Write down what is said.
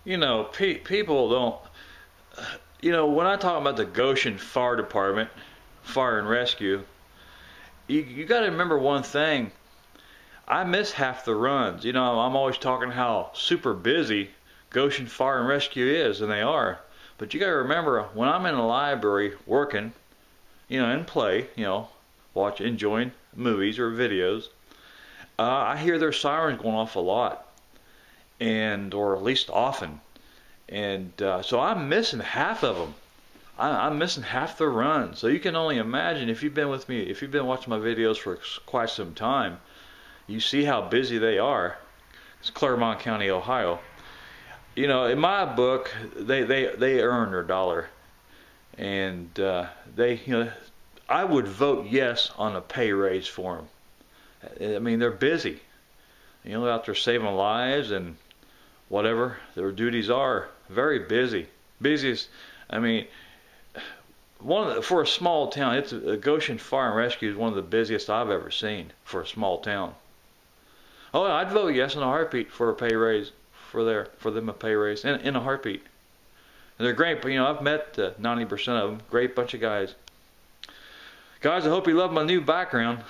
People don't. When I talk about the Goshen Fire Department, Fire and Rescue, you got to remember one thing. I miss half the runs. I'm always talking how super busy Goshen Fire and Rescue is, and they are. But you got to remember, when I'm in the library working, and play, enjoying movies or videos, I hear their sirens going off a lot, or at least often. And so I'm missing half of them. I'm missing half the run. So you can only imagine, if you've been with me, if you've been watching my videos for quite some time, you see how busy they are. It's Clermont County, Ohio. In my book, they earn their dollar, and I would vote yes on a pay raise for them. I mean, they're busy. Out there saving lives and whatever their duties are. Very busy. Busiest. I mean, for a small town, Goshen Fire and Rescue is one of the busiest I've ever seen for a small town. Oh, I'd vote yes in a heartbeat for a pay raise for them a pay raise in a heartbeat. And they're great, but I've met 90% of them. Great bunch of guys. Guys, I hope you love my new background.